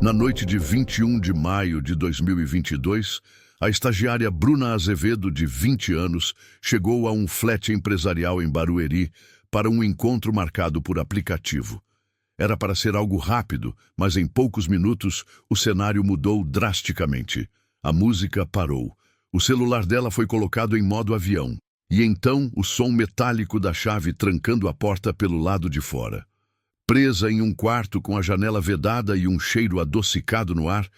Na noite de 21 de maio de 2022, a estagiária Bruna Azevedo, de 20 anos, chegou a um flat empresarial em Barueri para um encontro marcado por aplicativo. Era para ser algo rápido, mas em poucos minutos o cenário mudou drasticamente. A música parou. O celular dela foi colocado em modo avião. E então o som metálico da chave trancando a porta pelo lado de fora. Presa em um quarto com a janela vedada e um cheiro adocicado no ar,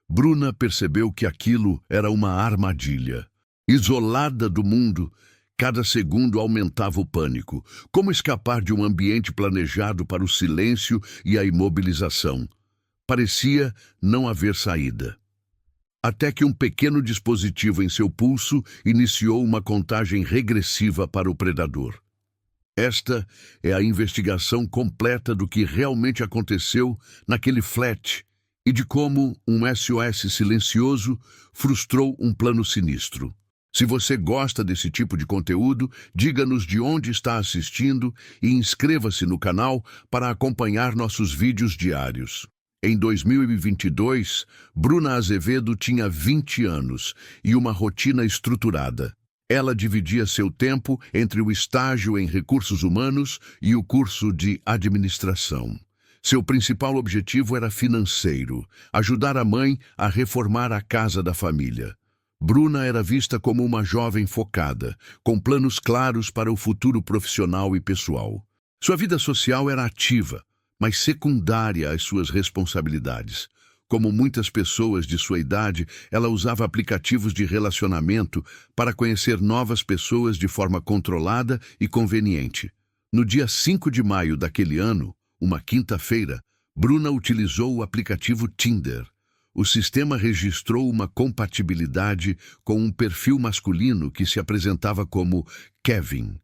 Bruna percebeu que aquilo era uma armadilha. Isolada do mundo, cada segundo aumentava o pânico. Como escapar de um ambiente planejado para o silêncio e a imobilização? Parecia não haver saída. Até que um pequeno dispositivo em seu pulso iniciou uma contagem regressiva para o predador. Esta é a investigação completa do que realmente aconteceu naquele flat e de como um SOS silencioso frustrou um plano sinistro. Se você gosta desse tipo de conteúdo, diga-nos de onde está assistindo e inscreva-se no canal para acompanhar nossos vídeos diários. Em 2022, Bruna Azevedo tinha 20 anos e uma rotina estruturada. Ela dividia seu tempo entre o estágio em recursos humanos e o curso de administração. Seu principal objetivo era financeiro, ajudar a mãe a reformar a casa da família. Bruna era vista como uma jovem focada, com planos claros para o futuro profissional e pessoal. Sua vida social era ativa, mas secundária às suas responsabilidades. Como muitas pessoas de sua idade, ela usava aplicativos de relacionamento para conhecer novas pessoas de forma controlada e conveniente. No dia 5 de maio daquele ano, uma quinta-feira, Bruna utilizou o aplicativo Tinder. O sistema registrou uma compatibilidade com um perfil masculino que se apresentava como Kevin.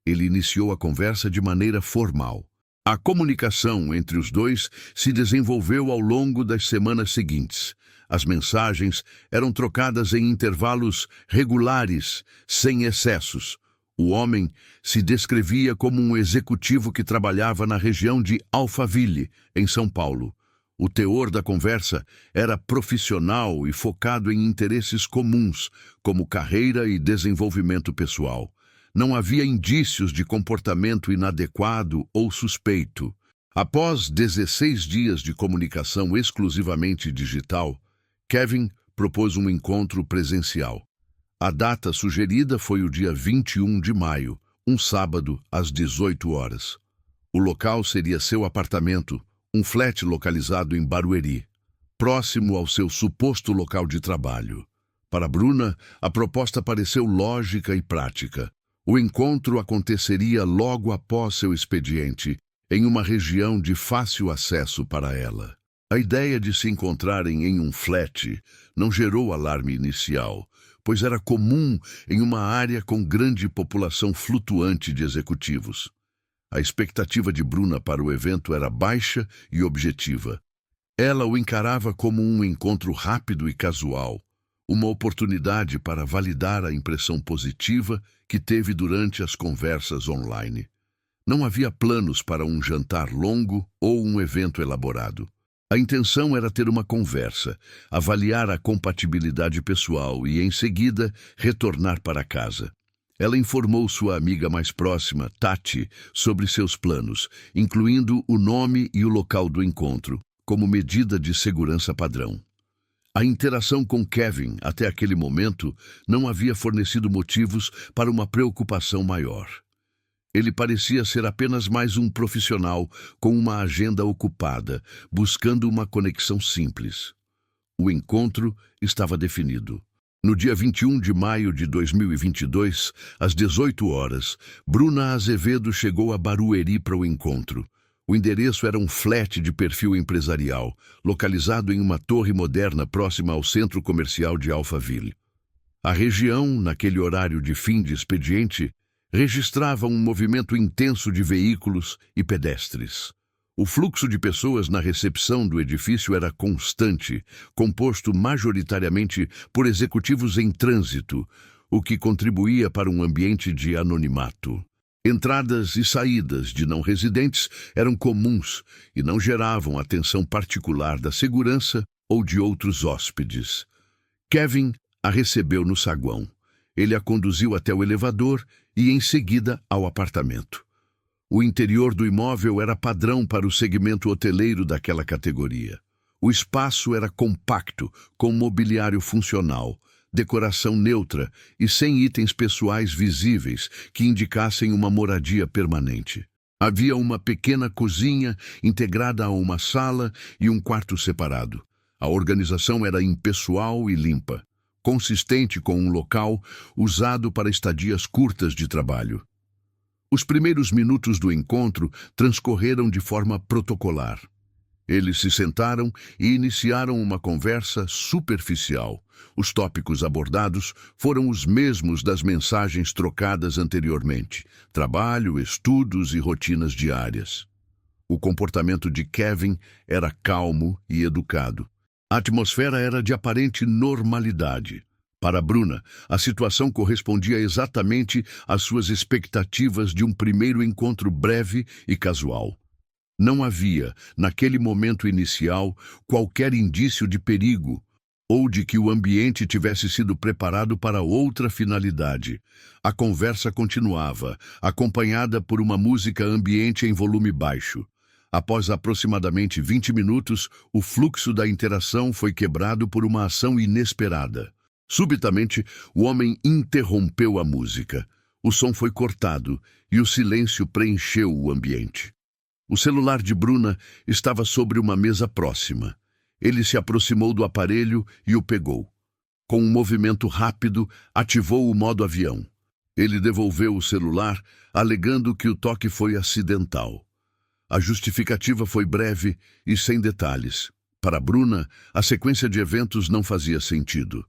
Ele iniciou a conversa de maneira formal. A comunicação entre os dois se desenvolveu ao longo das semanas seguintes. As mensagens eram trocadas em intervalos regulares, sem excessos. O homem se descrevia como um executivo que trabalhava na região de Alphaville, em São Paulo. O teor da conversa era profissional e focado em interesses comuns, como carreira e desenvolvimento pessoal. Não havia indícios de comportamento inadequado ou suspeito. Após 16 dias de comunicação exclusivamente digital, Kevin propôs um encontro presencial. A data sugerida foi o dia 21 de maio, um sábado, às 18 horas. O local seria seu apartamento, um flat localizado em Barueri, próximo ao seu suposto local de trabalho. Para Bruna, a proposta pareceu lógica e prática. O encontro aconteceria logo após seu expediente, em uma região de fácil acesso para ela. A ideia de se encontrarem em um flat não gerou alarme inicial, pois era comum em uma área com grande população flutuante de executivos. A expectativa de Bruna para o evento era baixa e objetiva. Ela o encarava como um encontro rápido e casual, uma oportunidade para validar a impressão positiva que teve durante as conversas online. Não havia planos para um jantar longo ou um evento elaborado. A intenção era ter uma conversa, avaliar a compatibilidade pessoal e, em seguida, retornar para casa. Ela informou sua amiga mais próxima, Tati, sobre seus planos, incluindo o nome e o local do encontro, como medida de segurança padrão. A interação com Kevin, até aquele momento, não havia fornecido motivos para uma preocupação maior. Ele parecia ser apenas mais um profissional com uma agenda ocupada, buscando uma conexão simples. O encontro estava definido. No dia 21 de maio de 2022, às 18 horas, Bruna Azevedo chegou a Barueri para o encontro. O endereço era um flat de perfil empresarial, localizado em uma torre moderna próxima ao centro comercial de Alphaville. A região, naquele horário de fim de expediente, registrava um movimento intenso de veículos e pedestres. O fluxo de pessoas na recepção do edifício era constante, composto majoritariamente por executivos em trânsito, o que contribuía para um ambiente de anonimato. Entradas e saídas de não residentes eram comuns e não geravam atenção particular da segurança ou de outros hóspedes. Kevin a recebeu no saguão. Ele a conduziu até o elevador e, em seguida, ao apartamento. O interior do imóvel era padrão para o segmento hoteleiro daquela categoria. O espaço era compacto, com mobiliário funcional, decoração neutra e sem itens pessoais visíveis que indicassem uma moradia permanente. Havia uma pequena cozinha integrada a uma sala e um quarto separado. A organização era impessoal e limpa, consistente com um local usado para estadias curtas de trabalho. Os primeiros minutos do encontro transcorreram de forma protocolar. Eles se sentaram e iniciaram uma conversa superficial. Os tópicos abordados foram os mesmos das mensagens trocadas anteriormente: trabalho, estudos e rotinas diárias. O comportamento de Kevin era calmo e educado. A atmosfera era de aparente normalidade. Para Bruna, a situação correspondia exatamente às suas expectativas de um primeiro encontro breve e casual. Não havia, naquele momento inicial, qualquer indício de perigo ou de que o ambiente tivesse sido preparado para outra finalidade. A conversa continuava, acompanhada por uma música ambiente em volume baixo. Após aproximadamente 20 minutos, o fluxo da interação foi quebrado por uma ação inesperada. Subitamente, o homem interrompeu a música. O som foi cortado e o silêncio preencheu o ambiente. O celular de Bruna estava sobre uma mesa próxima. Ele se aproximou do aparelho e o pegou. Com um movimento rápido, ativou o modo avião. Ele devolveu o celular, alegando que o toque foi acidental. A justificativa foi breve e sem detalhes. Para Bruna, a sequência de eventos não fazia sentido.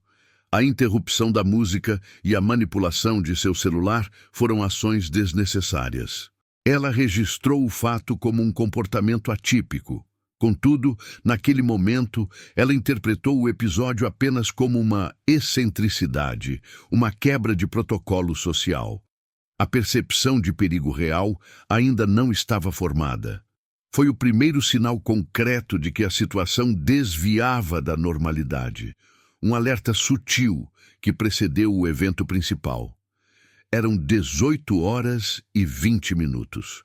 A interrupção da música e a manipulação de seu celular foram ações desnecessárias. Ela registrou o fato como um comportamento atípico. Contudo, naquele momento, ela interpretou o episódio apenas como uma excentricidade, uma quebra de protocolo social. A percepção de perigo real ainda não estava formada. Foi o primeiro sinal concreto de que a situação desviava da normalidade. Um alerta sutil que precedeu o evento principal. Eram 18h20.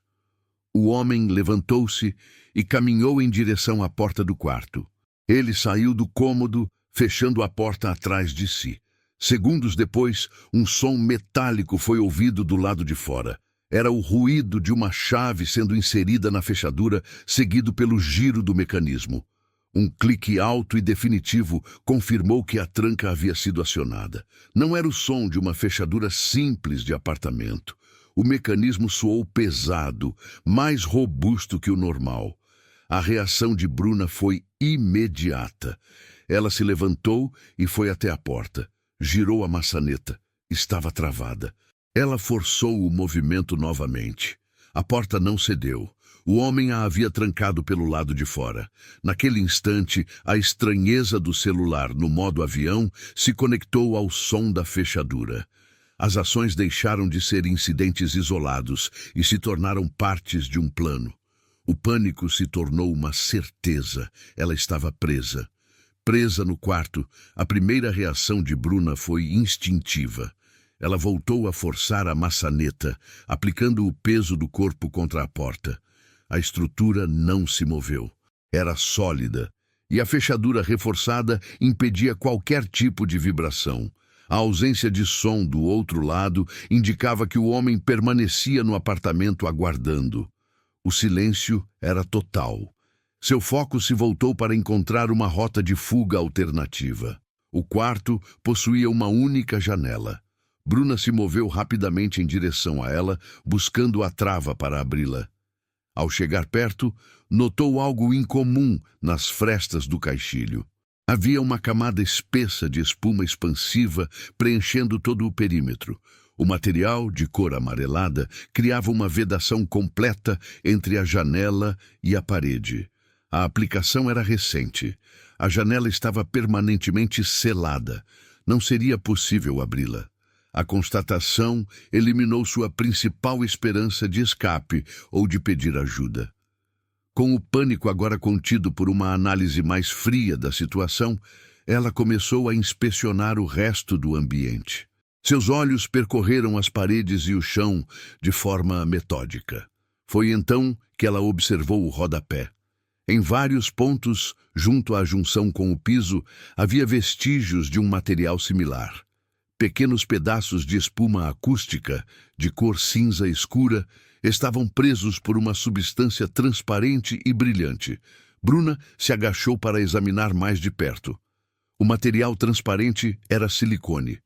O homem levantou-se e caminhou em direção à porta do quarto. Ele saiu do cômodo, fechando a porta atrás de si. Segundos depois, um som metálico foi ouvido do lado de fora. Era o ruído de uma chave sendo inserida na fechadura, seguido pelo giro do mecanismo. Um clique alto e definitivo confirmou que a tranca havia sido acionada. Não era o som de uma fechadura simples de apartamento. O mecanismo soou pesado, mais robusto que o normal. A reação de Bruna foi imediata. Ela se levantou e foi até a porta. Girou a maçaneta. Estava travada. Ela forçou o movimento novamente. A porta não cedeu. O homem a havia trancado pelo lado de fora. Naquele instante, a estranheza do celular no modo avião se conectou ao som da fechadura. As ações deixaram de ser incidentes isolados e se tornaram partes de um plano. O pânico se tornou uma certeza. Ela estava presa. Presa no quarto, a primeira reação de Bruna foi instintiva. Ela voltou a forçar a maçaneta, aplicando o peso do corpo contra a porta. A estrutura não se moveu. Era sólida, e a fechadura reforçada impedia qualquer tipo de vibração. A ausência de som do outro lado indicava que o homem permanecia no apartamento aguardando. O silêncio era total. Seu foco se voltou para encontrar uma rota de fuga alternativa. O quarto possuía uma única janela. Bruna se moveu rapidamente em direção a ela, buscando a trava para abri-la. Ao chegar perto, notou algo incomum nas frestas do caixilho. Havia uma camada espessa de espuma expansiva preenchendo todo o perímetro. O material, de cor amarelada, criava uma vedação completa entre a janela e a parede. A aplicação era recente. A janela estava permanentemente selada. Não seria possível abri-la. A constatação eliminou sua principal esperança de escape ou de pedir ajuda. Com o pânico agora contido por uma análise mais fria da situação, ela começou a inspecionar o resto do ambiente. Seus olhos percorreram as paredes e o chão de forma metódica. Foi então que ela observou o rodapé. Em vários pontos, junto à junção com o piso, havia vestígios de um material similar. Pequenos pedaços de espuma acústica, de cor cinza escura, estavam presos por uma substância transparente e brilhante. Bruna se agachou para examinar mais de perto. O material transparente era silicone.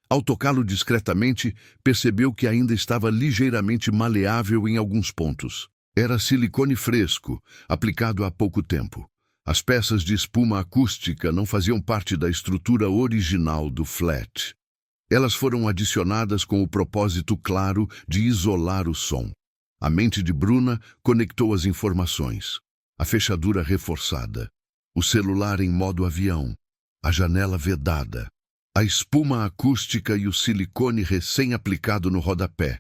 Ao tocá-lo discretamente, percebeu que ainda estava ligeiramente maleável em alguns pontos. Era silicone fresco, aplicado há pouco tempo. As peças de espuma acústica não faziam parte da estrutura original do flat. Elas foram adicionadas com o propósito claro de isolar o som. A mente de Bruna conectou as informações. A fechadura reforçada, o celular em modo avião, a janela vedada, a espuma acústica e o silicone recém-aplicado no rodapé.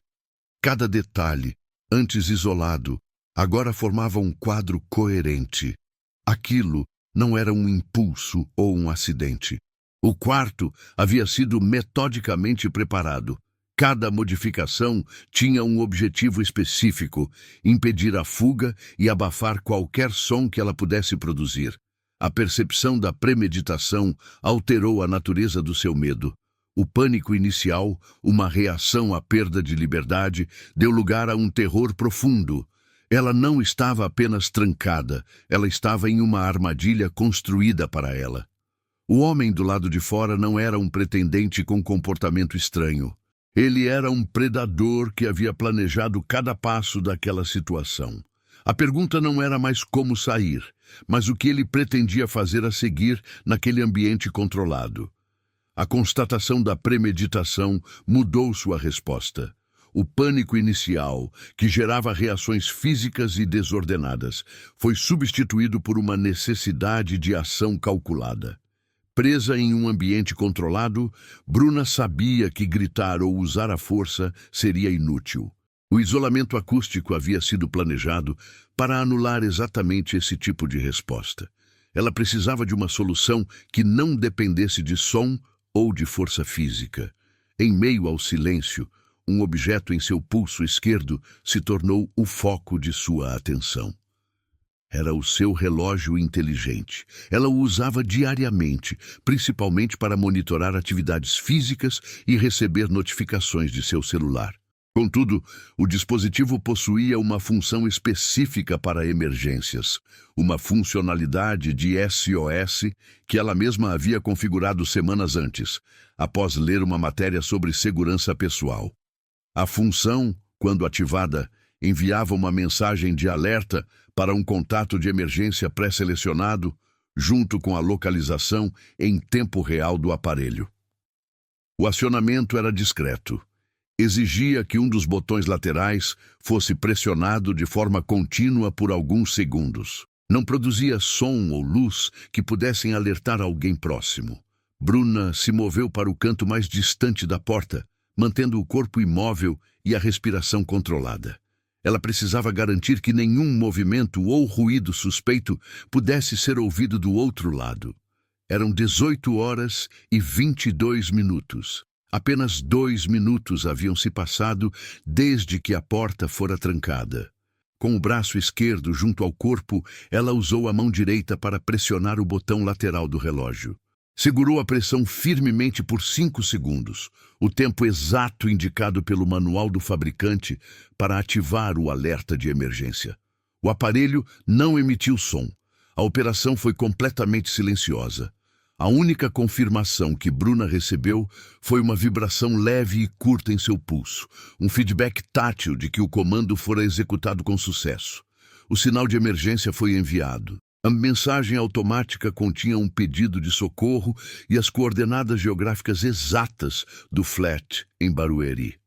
Cada detalhe, antes isolado, agora formava um quadro coerente. Aquilo não era um impulso ou um acidente. O quarto havia sido metodicamente preparado. Cada modificação tinha um objetivo específico: impedir a fuga e abafar qualquer som que ela pudesse produzir. A percepção da premeditação alterou a natureza do seu medo. O pânico inicial, uma reação à perda de liberdade, deu lugar a um terror profundo. Ela não estava apenas trancada, ela estava em uma armadilha construída para ela. O homem do lado de fora não era um pretendente com comportamento estranho. Ele era um predador que havia planejado cada passo daquela situação. A pergunta não era mais como sair, mas o que ele pretendia fazer a seguir naquele ambiente controlado. A constatação da premeditação mudou sua resposta. O pânico inicial, que gerava reações físicas e desordenadas, foi substituído por uma necessidade de ação calculada. Presa em um ambiente controlado, Bruna sabia que gritar ou usar a força seria inútil. O isolamento acústico havia sido planejado para anular exatamente esse tipo de resposta. Ela precisava de uma solução que não dependesse de som ou de força física. Em meio ao silêncio, um objeto em seu pulso esquerdo se tornou o foco de sua atenção. Era o seu relógio inteligente. Ela o usava diariamente, principalmente para monitorar atividades físicas e receber notificações de seu celular. Contudo, o dispositivo possuía uma função específica para emergências, uma funcionalidade de SOS que ela mesma havia configurado semanas antes, após ler uma matéria sobre segurança pessoal. A função, quando ativada, enviava uma mensagem de alerta para um contato de emergência pré-selecionado, junto com a localização em tempo real do aparelho. O acionamento era discreto. Exigia que um dos botões laterais fosse pressionado de forma contínua por alguns segundos. Não produzia som ou luz que pudessem alertar alguém próximo. Bruna se moveu para o canto mais distante da porta, mantendo o corpo imóvel e a respiração controlada. Ela precisava garantir que nenhum movimento ou ruído suspeito pudesse ser ouvido do outro lado. Eram 18h22. Apenas 2 minutos haviam se passado desde que a porta fora trancada. Com o braço esquerdo junto ao corpo, ela usou a mão direita para pressionar o botão lateral do relógio. Segurou a pressão firmemente por 5 segundos, o tempo exato indicado pelo manual do fabricante para ativar o alerta de emergência. O aparelho não emitiu som. A operação foi completamente silenciosa. A única confirmação que Bruna recebeu foi uma vibração leve e curta em seu pulso, um feedback tátil de que o comando fora executado com sucesso. O sinal de emergência foi enviado. A mensagem automática continha um pedido de socorro e as coordenadas geográficas exatas do flat em Barueri.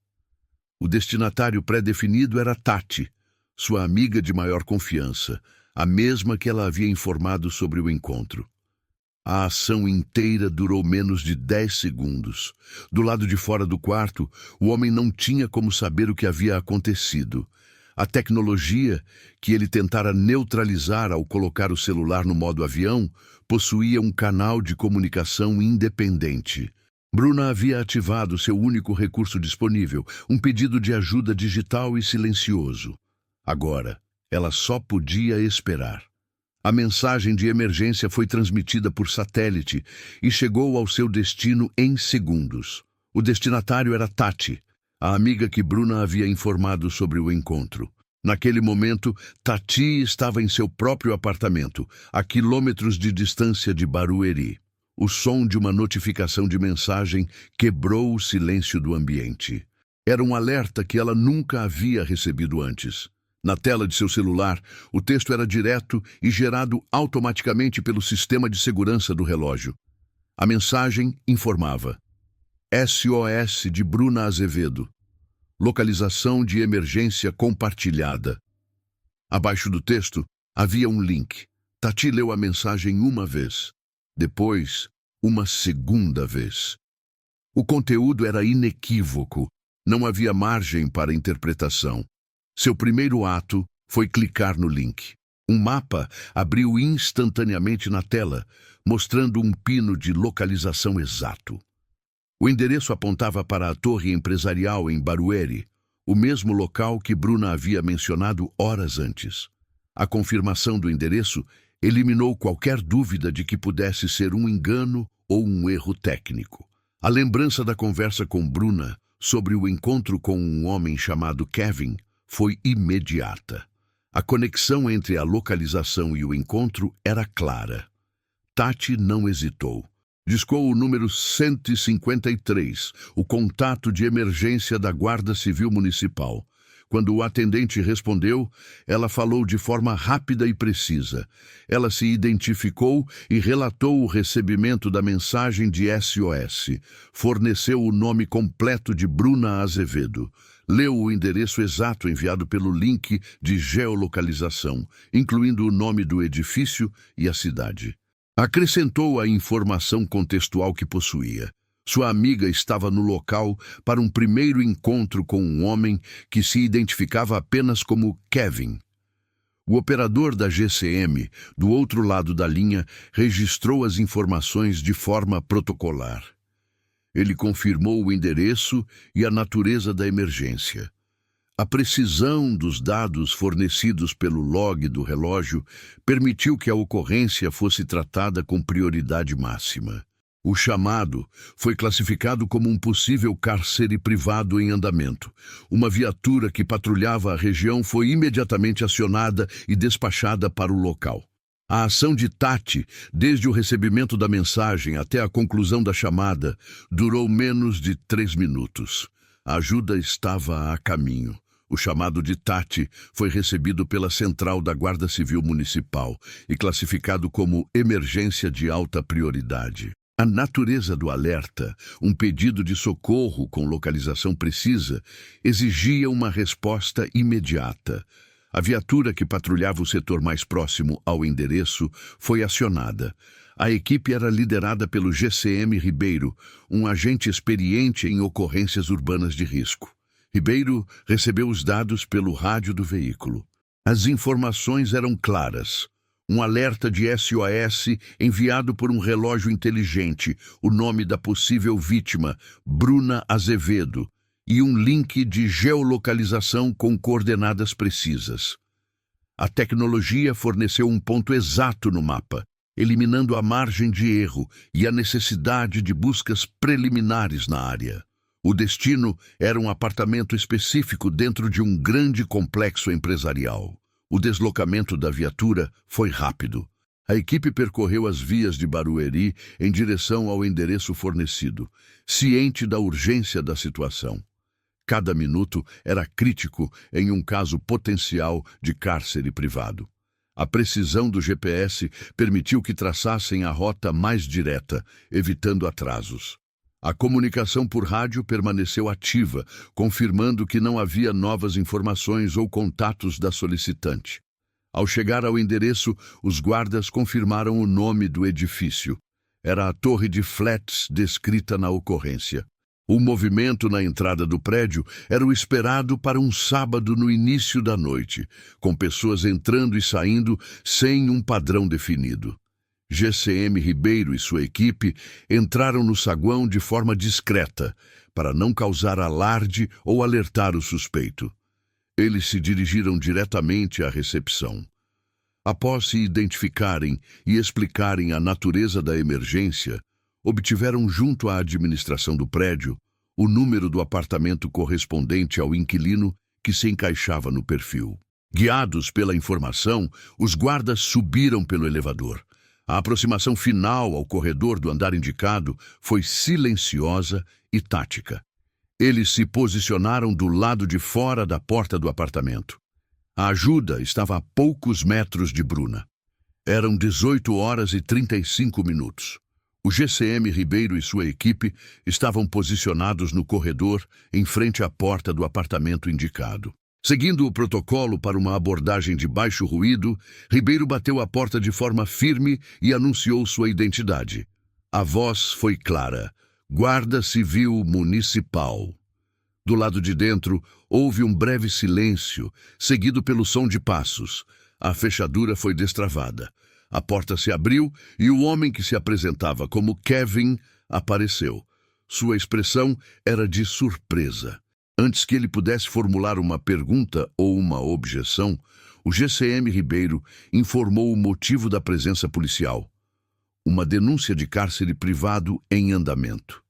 O destinatário pré-definido era Tati, sua amiga de maior confiança, a mesma que ela havia informado sobre o encontro. A ação inteira durou menos de 10 segundos. Do lado de fora do quarto, o homem não tinha como saber o que havia acontecido. A tecnologia, que ele tentara neutralizar ao colocar o celular no modo avião, possuía um canal de comunicação independente. Bruna havia ativado seu único recurso disponível, um pedido de ajuda digital e silencioso. Agora, ela só podia esperar. A mensagem de emergência foi transmitida por satélite e chegou ao seu destino em segundos. O destinatário era Tati, a amiga que Bruna havia informado sobre o encontro. Naquele momento, Tati estava em seu próprio apartamento, a quilômetros de distância de Barueri. O som de uma notificação de mensagem quebrou o silêncio do ambiente. Era um alerta que ela nunca havia recebido antes. Na tela de seu celular, o texto era direto e gerado automaticamente pelo sistema de segurança do relógio. A mensagem informava: SOS de Bruna Azevedo. Localização de emergência compartilhada. Abaixo do texto, havia um link. Tati leu a mensagem uma vez. Depois, uma segunda vez. O conteúdo era inequívoco. Não havia margem para interpretação. Seu primeiro ato foi clicar no link. Um mapa abriu instantaneamente na tela, mostrando um pino de localização exato. O endereço apontava para a torre empresarial em Barueri, o mesmo local que Bruna havia mencionado horas antes. A confirmação do endereço eliminou qualquer dúvida de que pudesse ser um engano ou um erro técnico. A lembrança da conversa com Bruna sobre o encontro com um homem chamado Kevin foi imediata. A conexão entre a localização e o encontro era clara. Tati não hesitou. Discou o número 153, o contato de emergência da Guarda Civil Municipal. Quando o atendente respondeu, ela falou de forma rápida e precisa. Ela se identificou e relatou o recebimento da mensagem de SOS. Forneceu o nome completo de Bruna Azevedo. Leu o endereço exato enviado pelo link de geolocalização, incluindo o nome do edifício e a cidade. Acrescentou a informação contextual que possuía. Sua amiga estava no local para um primeiro encontro com um homem que se identificava apenas como Kevin. O operador da GCM, do outro lado da linha, registrou as informações de forma protocolar. Ele confirmou o endereço e a natureza da emergência. A precisão dos dados fornecidos pelo log do relógio permitiu que a ocorrência fosse tratada com prioridade máxima. O chamado foi classificado como um possível cárcere privado em andamento. Uma viatura que patrulhava a região foi imediatamente acionada e despachada para o local. A ação de Tati, desde o recebimento da mensagem até a conclusão da chamada, durou menos de 3 minutos. A ajuda estava a caminho. O chamado de Tati foi recebido pela Central da Guarda Civil Municipal e classificado como emergência de alta prioridade. A natureza do alerta, um pedido de socorro com localização precisa, exigia uma resposta imediata. A viatura que patrulhava o setor mais próximo ao endereço foi acionada. A equipe era liderada pelo GCM Ribeiro, um agente experiente em ocorrências urbanas de risco. Ribeiro recebeu os dados pelo rádio do veículo. As informações eram claras. Um alerta de SOS enviado por um relógio inteligente, o nome da possível vítima, Bruna Azevedo, e um link de geolocalização com coordenadas precisas. A tecnologia forneceu um ponto exato no mapa, eliminando a margem de erro e a necessidade de buscas preliminares na área. O destino era um apartamento específico dentro de um grande complexo empresarial. O deslocamento da viatura foi rápido. A equipe percorreu as vias de Barueri em direção ao endereço fornecido, ciente da urgência da situação. Cada minuto era crítico em um caso potencial de cárcere privado. A precisão do GPS permitiu que traçassem a rota mais direta, evitando atrasos. A comunicação por rádio permaneceu ativa, confirmando que não havia novas informações ou contatos da solicitante. Ao chegar ao endereço, os guardas confirmaram o nome do edifício. Era a torre de flats descrita na ocorrência. O movimento na entrada do prédio era o esperado para um sábado no início da noite, com pessoas entrando e saindo sem um padrão definido. GCM Ribeiro e sua equipe entraram no saguão de forma discreta, para não causar alarde ou alertar o suspeito. Eles se dirigiram diretamente à recepção. Após se identificarem e explicarem a natureza da emergência, obtiveram junto à administração do prédio o número do apartamento correspondente ao inquilino que se encaixava no perfil. Guiados pela informação, os guardas subiram pelo elevador. A aproximação final ao corredor do andar indicado foi silenciosa e tática. Eles se posicionaram do lado de fora da porta do apartamento. A ajuda estava a poucos metros de Bruna. Eram 18h35. O GCM Ribeiro e sua equipe estavam posicionados no corredor, em frente à porta do apartamento indicado. Seguindo o protocolo para uma abordagem de baixo ruído, Ribeiro bateu a porta de forma firme e anunciou sua identidade. A voz foi clara: Guarda Civil Municipal. Do lado de dentro, houve um breve silêncio, seguido pelo som de passos. A fechadura foi destravada. A porta se abriu e o homem que se apresentava como Kevin apareceu. Sua expressão era de surpresa. Antes que ele pudesse formular uma pergunta ou uma objeção, o GCM Ribeiro informou o motivo da presença policial: uma denúncia de cárcere privado em andamento.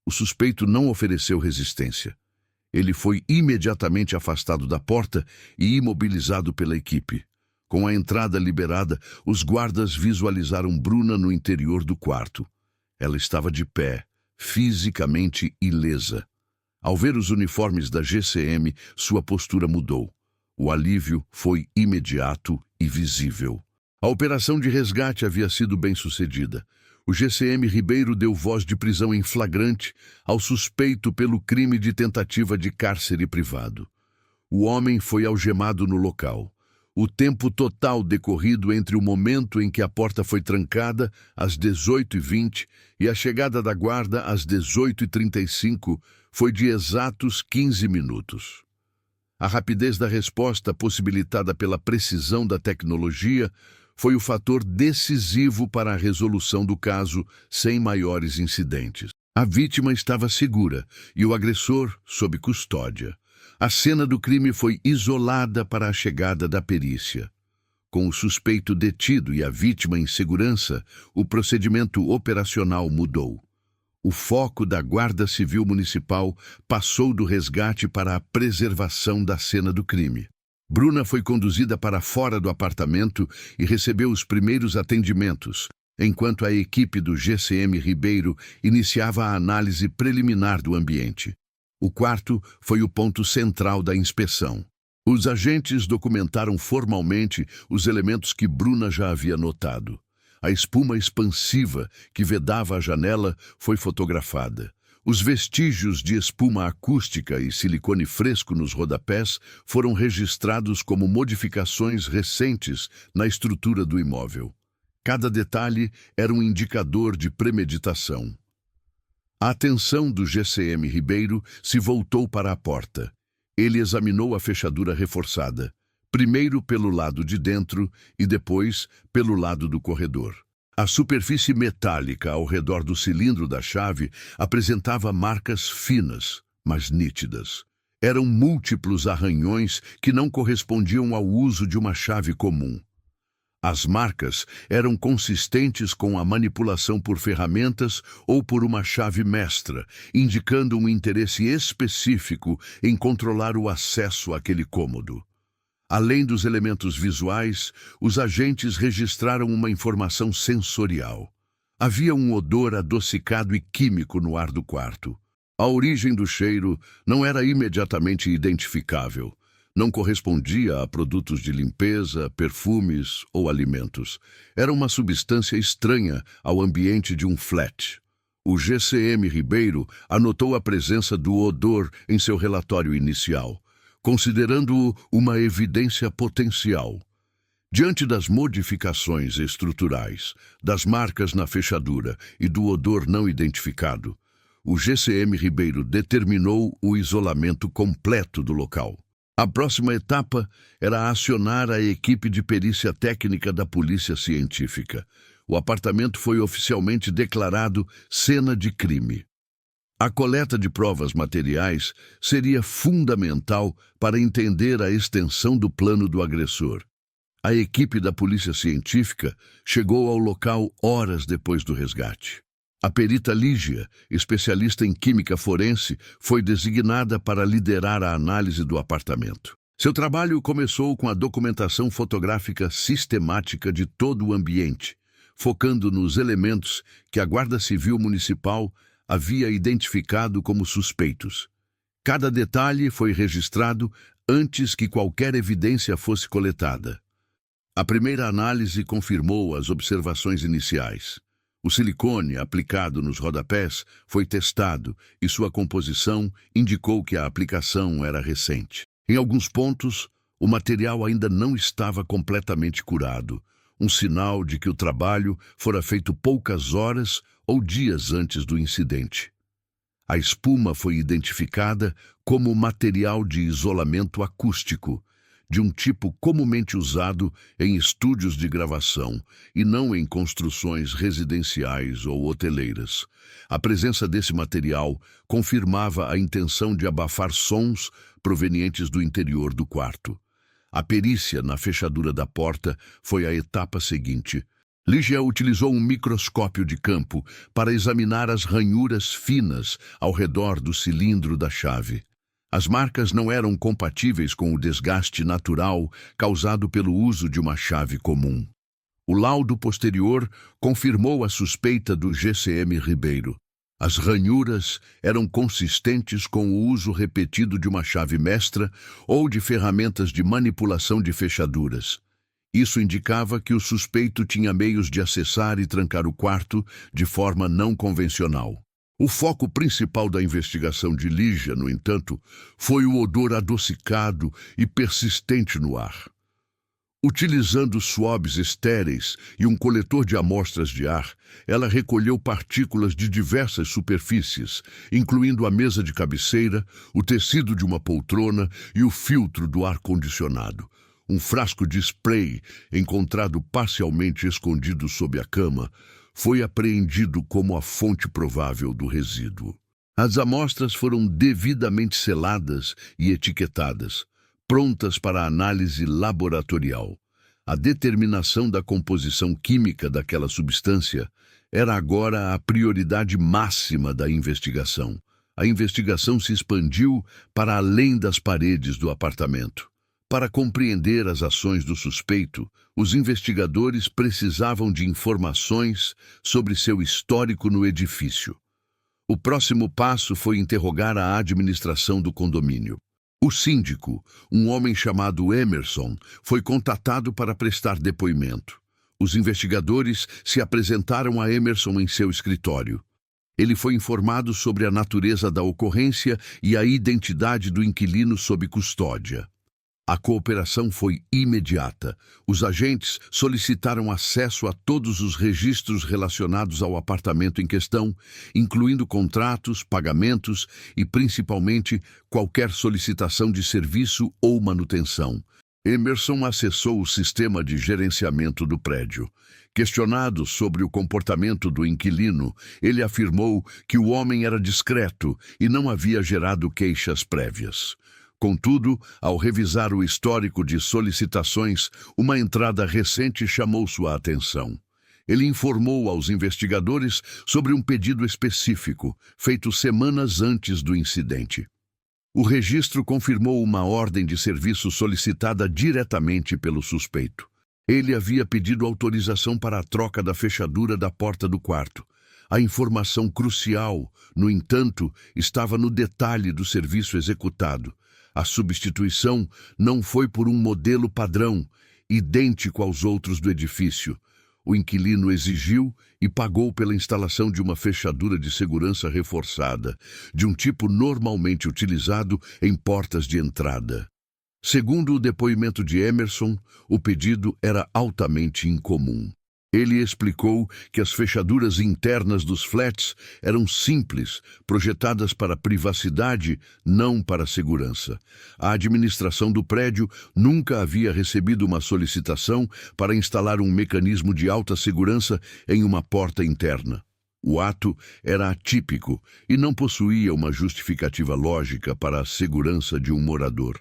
O suspeito não ofereceu resistência. Ele foi imediatamente afastado da porta e imobilizado pela equipe. Com a entrada liberada, os guardas visualizaram Bruna no interior do quarto. Ela estava de pé, fisicamente ilesa. Ao ver os uniformes da GCM, sua postura mudou. O alívio foi imediato e visível. A operação de resgate havia sido bem-sucedida. O GCM Ribeiro deu voz de prisão em flagrante ao suspeito pelo crime de tentativa de cárcere privado. O homem foi algemado no local. O tempo total decorrido entre o momento em que a porta foi trancada, às 18h20, e a chegada da guarda, às 18h35, foi de exatos 15 minutos. A rapidez da resposta, possibilitada pela precisão da tecnologia, foi o fator decisivo para a resolução do caso sem maiores incidentes. A vítima estava segura e o agressor sob custódia. A cena do crime foi isolada para a chegada da perícia. Com o suspeito detido e a vítima em segurança, o procedimento operacional mudou. O foco da Guarda Civil Municipal passou do resgate para a preservação da cena do crime. Bruna foi conduzida para fora do apartamento e recebeu os primeiros atendimentos, enquanto a equipe do GCM Ribeiro iniciava a análise preliminar do ambiente. O quarto foi o ponto central da inspeção. Os agentes documentaram formalmente os elementos que Bruna já havia notado. A espuma expansiva que vedava a janela foi fotografada. Os vestígios de espuma acústica e silicone fresco nos rodapés foram registrados como modificações recentes na estrutura do imóvel. Cada detalhe era um indicador de premeditação. A atenção do GCM Ribeiro se voltou para a porta. Ele examinou a fechadura reforçada, primeiro pelo lado de dentro e depois pelo lado do corredor. A superfície metálica ao redor do cilindro da chave apresentava marcas finas, mas nítidas. Eram múltiplos arranhões que não correspondiam ao uso de uma chave comum. As marcas eram consistentes com a manipulação por ferramentas ou por uma chave mestra, indicando um interesse específico em controlar o acesso àquele cômodo. Além dos elementos visuais, os agentes registraram uma informação sensorial. Havia um odor adocicado e químico no ar do quarto. A origem do cheiro não era imediatamente identificável. Não correspondia a produtos de limpeza, perfumes ou alimentos. Era uma substância estranha ao ambiente de um flat. O GCM Ribeiro anotou a presença do odor em seu relatório inicial, considerando-o uma evidência potencial. Diante das modificações estruturais, das marcas na fechadura e do odor não identificado, o GCM Ribeiro determinou o isolamento completo do local. A próxima etapa era acionar a equipe de perícia técnica da Polícia Científica. O apartamento foi oficialmente declarado cena de crime. A coleta de provas materiais seria fundamental para entender a extensão do plano do agressor. A equipe da Polícia Científica chegou ao local horas depois do resgate. A perita Lígia, especialista em química forense, foi designada para liderar a análise do apartamento. Seu trabalho começou com a documentação fotográfica sistemática de todo o ambiente, focando nos elementos que a Guarda Civil Municipal havia identificado como suspeitos. Cada detalhe foi registrado antes que qualquer evidência fosse coletada. A primeira análise confirmou as observações iniciais. O silicone aplicado nos rodapés foi testado e sua composição indicou que a aplicação era recente. Em alguns pontos, o material ainda não estava completamente curado, um sinal de que o trabalho fora feito poucas horas ou dias antes do incidente. A espuma foi identificada como material de isolamento acústico, de um tipo comumente usado em estúdios de gravação e não em construções residenciais ou hoteleiras. A presença desse material confirmava a intenção de abafar sons provenientes do interior do quarto. A perícia na fechadura da porta foi a etapa seguinte. Lígia utilizou um microscópio de campo para examinar as ranhuras finas ao redor do cilindro da chave. As marcas não eram compatíveis com o desgaste natural causado pelo uso de uma chave comum. O laudo posterior confirmou a suspeita do GCM Ribeiro. As ranhuras eram consistentes com o uso repetido de uma chave mestra ou de ferramentas de manipulação de fechaduras. Isso indicava que o suspeito tinha meios de acessar e trancar o quarto de forma não convencional. O foco principal da investigação de Lígia, no entanto, foi o odor adocicado e persistente no ar. Utilizando swabs estéreis e um coletor de amostras de ar, ela recolheu partículas de diversas superfícies, incluindo a mesa de cabeceira, o tecido de uma poltrona e o filtro do ar-condicionado. Um frasco de spray, encontrado parcialmente escondido sob a cama, foi apreendido como a fonte provável do resíduo. As amostras foram devidamente seladas e etiquetadas, prontas para análise laboratorial. A determinação da composição química daquela substância era agora a prioridade máxima da investigação. A investigação se expandiu para além das paredes do apartamento. Para compreender as ações do suspeito, os investigadores precisavam de informações sobre seu histórico no edifício. O próximo passo foi interrogar a administração do condomínio. O síndico, um homem chamado Emerson, foi contatado para prestar depoimento. Os investigadores se apresentaram a Emerson em seu escritório. Ele foi informado sobre a natureza da ocorrência e a identidade do inquilino sob custódia. A cooperação foi imediata. Os agentes solicitaram acesso a todos os registros relacionados ao apartamento em questão, incluindo contratos, pagamentos e, principalmente, qualquer solicitação de serviço ou manutenção. Emerson acessou o sistema de gerenciamento do prédio. Questionado sobre o comportamento do inquilino, ele afirmou que o homem era discreto e não havia gerado queixas prévias. Contudo, ao revisar o histórico de solicitações, uma entrada recente chamou sua atenção. Ele informou aos investigadores sobre um pedido específico, feito semanas antes do incidente. O registro confirmou uma ordem de serviço solicitada diretamente pelo suspeito. Ele havia pedido autorização para a troca da fechadura da porta do quarto. A informação crucial, no entanto, estava no detalhe do serviço executado. A substituição não foi por um modelo padrão, idêntico aos outros do edifício. O inquilino exigiu e pagou pela instalação de uma fechadura de segurança reforçada, de um tipo normalmente utilizado em portas de entrada. Segundo o depoimento de Emerson, o pedido era altamente incomum. Ele explicou que as fechaduras internas dos flats eram simples, projetadas para privacidade, não para segurança. A administração do prédio nunca havia recebido uma solicitação para instalar um mecanismo de alta segurança em uma porta interna. O ato era atípico e não possuía uma justificativa lógica para a segurança de um morador.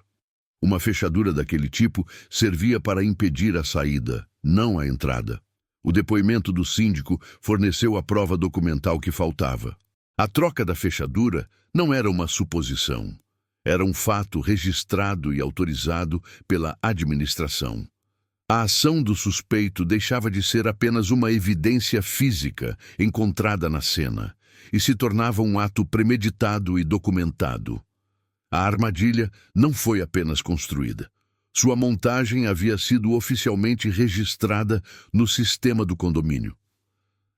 Uma fechadura daquele tipo servia para impedir a saída, não a entrada. O depoimento do síndico forneceu a prova documental que faltava. A troca da fechadura não era uma suposição. Era um fato registrado e autorizado pela administração. A ação do suspeito deixava de ser apenas uma evidência física encontrada na cena e se tornava um ato premeditado e documentado. A armadilha não foi apenas construída. Sua montagem havia sido oficialmente registrada no sistema do condomínio.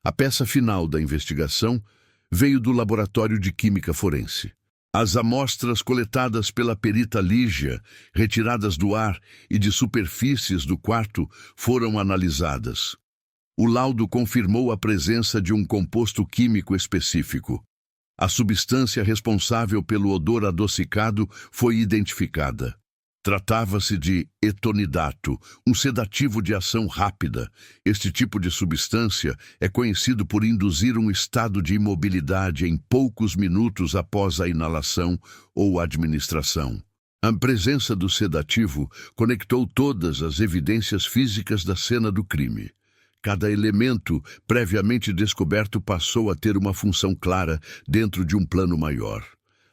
A peça final da investigação veio do Laboratório de Química Forense. As amostras coletadas pela perita Lígia, retiradas do ar e de superfícies do quarto, foram analisadas. O laudo confirmou a presença de um composto químico específico. A substância responsável pelo odor adocicado foi identificada. Tratava-se de etonidato, um sedativo de ação rápida. Este tipo de substância é conhecido por induzir um estado de imobilidade em poucos minutos após a inalação ou administração. A presença do sedativo conectou todas as evidências físicas da cena do crime. Cada elemento previamente descoberto passou a ter uma função clara dentro de um plano maior.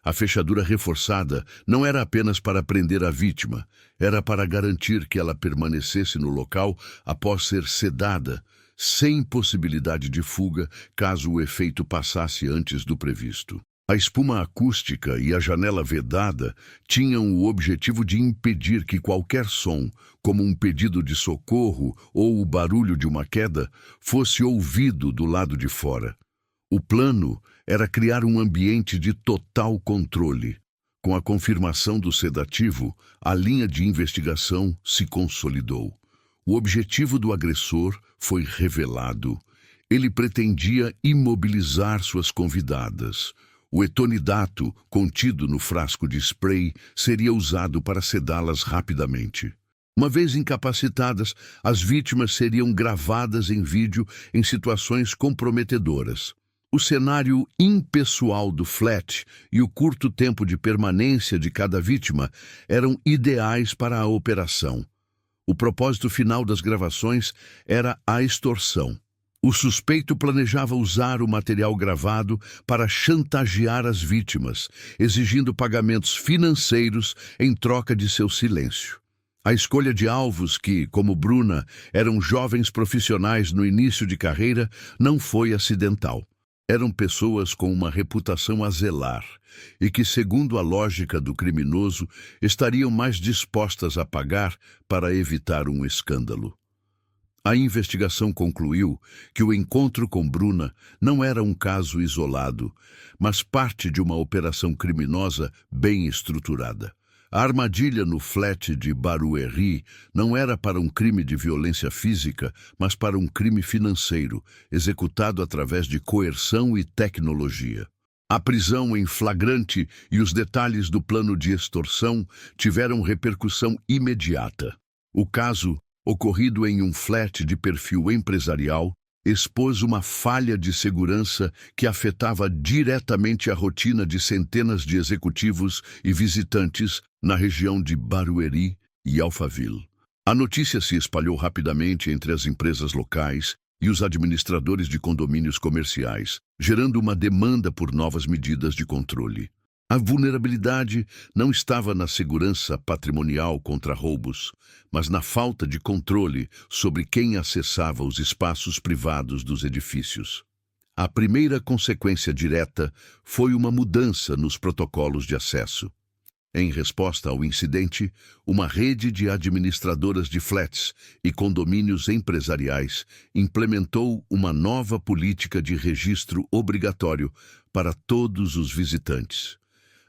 A fechadura reforçada não era apenas para prender a vítima, era para garantir que ela permanecesse no local após ser sedada, sem possibilidade de fuga caso o efeito passasse antes do previsto. A espuma acústica e a janela vedada tinham o objetivo de impedir que qualquer som, como um pedido de socorro ou o barulho de uma queda, fosse ouvido do lado de fora. O plano era criar um ambiente de total controle. Com a confirmação do sedativo, a linha de investigação se consolidou. O objetivo do agressor foi revelado. Ele pretendia imobilizar suas convidadas. O etonidato, contido no frasco de spray, seria usado para sedá-las rapidamente. Uma vez incapacitadas, as vítimas seriam gravadas em vídeo em situações comprometedoras. O cenário impessoal do flat e o curto tempo de permanência de cada vítima eram ideais para a operação. O propósito final das gravações era a extorsão. O suspeito planejava usar o material gravado para chantagear as vítimas, exigindo pagamentos financeiros em troca de seu silêncio. A escolha de alvos que, como Bruna, eram jovens profissionais no início de carreira, não foi acidental. Eram pessoas com uma reputação a zelar e que, segundo a lógica do criminoso, estariam mais dispostas a pagar para evitar um escândalo. A investigação concluiu que o encontro com Bruna não era um caso isolado, mas parte de uma operação criminosa bem estruturada. A armadilha no flat de Barueri não era para um crime de violência física, mas para um crime financeiro, executado através de coerção e tecnologia. A prisão em flagrante e os detalhes do plano de extorsão tiveram repercussão imediata. O caso, ocorrido em um flat de perfil empresarial, expôs uma falha de segurança que afetava diretamente a rotina de centenas de executivos e visitantes na região de Barueri e Alphaville. A notícia se espalhou rapidamente entre as empresas locais e os administradores de condomínios comerciais, gerando uma demanda por novas medidas de controle. A vulnerabilidade não estava na segurança patrimonial contra roubos, mas na falta de controle sobre quem acessava os espaços privados dos edifícios. A primeira consequência direta foi uma mudança nos protocolos de acesso. Em resposta ao incidente, uma rede de administradoras de flats e condomínios empresariais implementou uma nova política de registro obrigatório para todos os visitantes.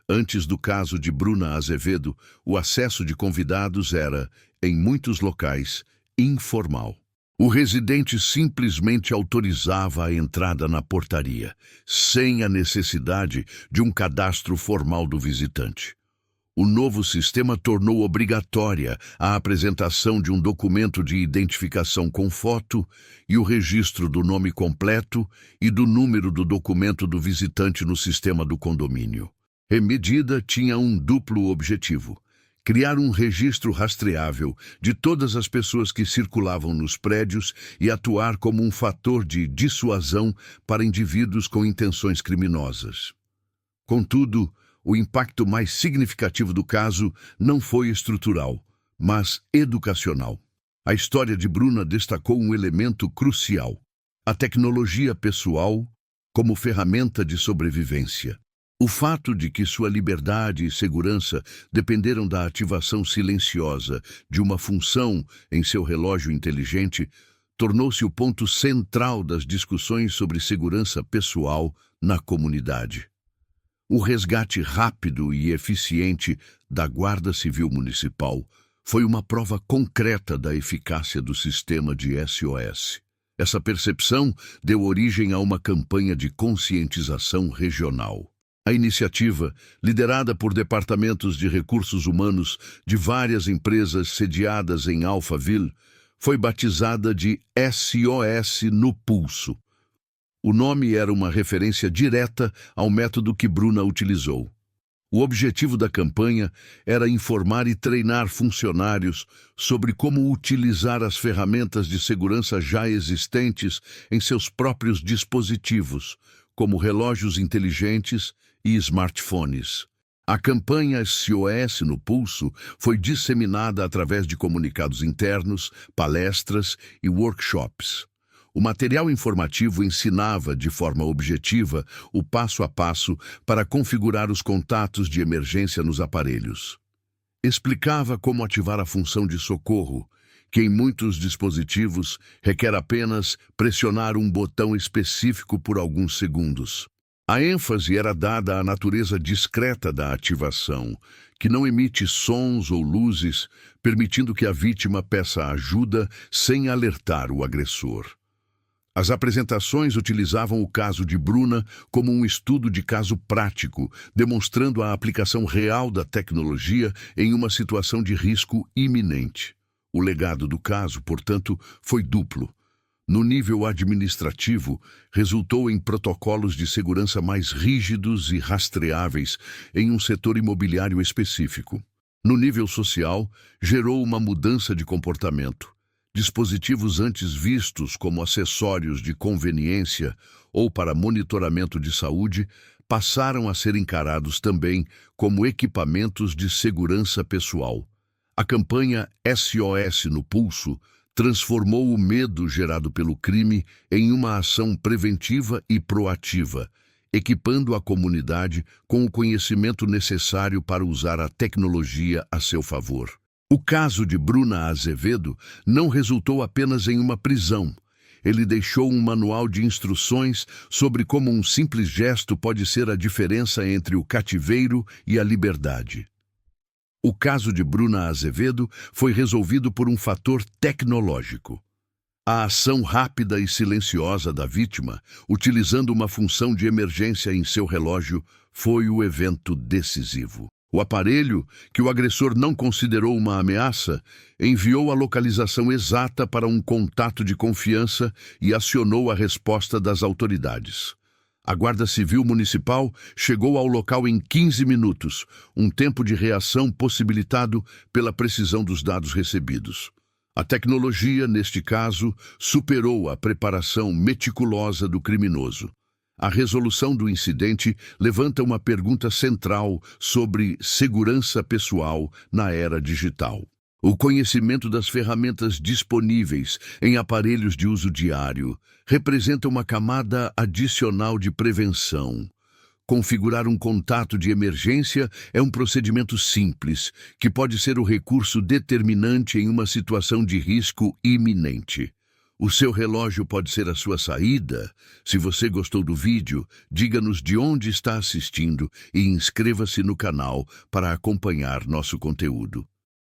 Antes do caso de Bruna Azevedo, o acesso de convidados era, em muitos locais, informal. O residente simplesmente autorizava a entrada na portaria, sem a necessidade de um cadastro formal do visitante. O novo sistema tornou obrigatória a apresentação de um documento de identificação com foto e o registro do nome completo e do número do documento do visitante no sistema do condomínio. A medida tinha um duplo objetivo: criar um registro rastreável de todas as pessoas que circulavam nos prédios e atuar como um fator de dissuasão para indivíduos com intenções criminosas. Contudo, o impacto mais significativo do caso não foi estrutural, mas educacional. A história de Bruna destacou um elemento crucial: a tecnologia pessoal como ferramenta de sobrevivência. O fato de que sua liberdade e segurança dependeram da ativação silenciosa de uma função em seu relógio inteligente tornou-se o ponto central das discussões sobre segurança pessoal na comunidade. O resgate rápido e eficiente da Guarda Civil Municipal foi uma prova concreta da eficácia do sistema de SOS. Essa percepção deu origem a uma campanha de conscientização regional. A iniciativa, liderada por departamentos de recursos humanos de várias empresas sediadas em Alphaville, foi batizada de SOS no Pulso. O nome era uma referência direta ao método que Bruna utilizou. O objetivo da campanha era informar e treinar funcionários sobre como utilizar as ferramentas de segurança já existentes em seus próprios dispositivos, como relógios inteligentes e smartphones. A campanha SOS no Pulso foi disseminada através de comunicados internos, palestras e workshops. O material informativo ensinava de forma objetiva o passo a passo para configurar os contatos de emergência nos aparelhos. Explicava como ativar a função de socorro, que em muitos dispositivos requer apenas pressionar um botão específico por alguns segundos. A ênfase era dada à natureza discreta da ativação, que não emite sons ou luzes, permitindo que a vítima peça ajuda sem alertar o agressor. As apresentações utilizavam o caso de Bruna como um estudo de caso prático, demonstrando a aplicação real da tecnologia em uma situação de risco iminente. O legado do caso, portanto, foi duplo. No nível administrativo, resultou em protocolos de segurança mais rígidos e rastreáveis em um setor imobiliário específico. No nível social, gerou uma mudança de comportamento. Dispositivos antes vistos como acessórios de conveniência ou para monitoramento de saúde passaram a ser encarados também como equipamentos de segurança pessoal. A campanha SOS no Pulso transformou o medo gerado pelo crime em uma ação preventiva e proativa, equipando a comunidade com o conhecimento necessário para usar a tecnologia a seu favor. O caso de Bruna Azevedo não resultou apenas em uma prisão. Ele deixou um manual de instruções sobre como um simples gesto pode ser a diferença entre o cativeiro e a liberdade. O caso de Bruna Azevedo foi resolvido por um fator tecnológico. A ação rápida e silenciosa da vítima, utilizando uma função de emergência em seu relógio, foi o evento decisivo. O aparelho, que o agressor não considerou uma ameaça, enviou a localização exata para um contato de confiança e acionou a resposta das autoridades. A Guarda Civil Municipal chegou ao local em 15 minutos, um tempo de reação possibilitado pela precisão dos dados recebidos. A tecnologia, neste caso, superou a preparação meticulosa do criminoso. A resolução do incidente levanta uma pergunta central sobre segurança pessoal na era digital. O conhecimento das ferramentas disponíveis em aparelhos de uso diário representa uma camada adicional de prevenção. Configurar um contato de emergência é um procedimento simples, que pode ser o recurso determinante em uma situação de risco iminente. O seu relógio pode ser a sua saída. Se você gostou do vídeo, diga-nos de onde está assistindo e inscreva-se no canal para acompanhar nosso conteúdo.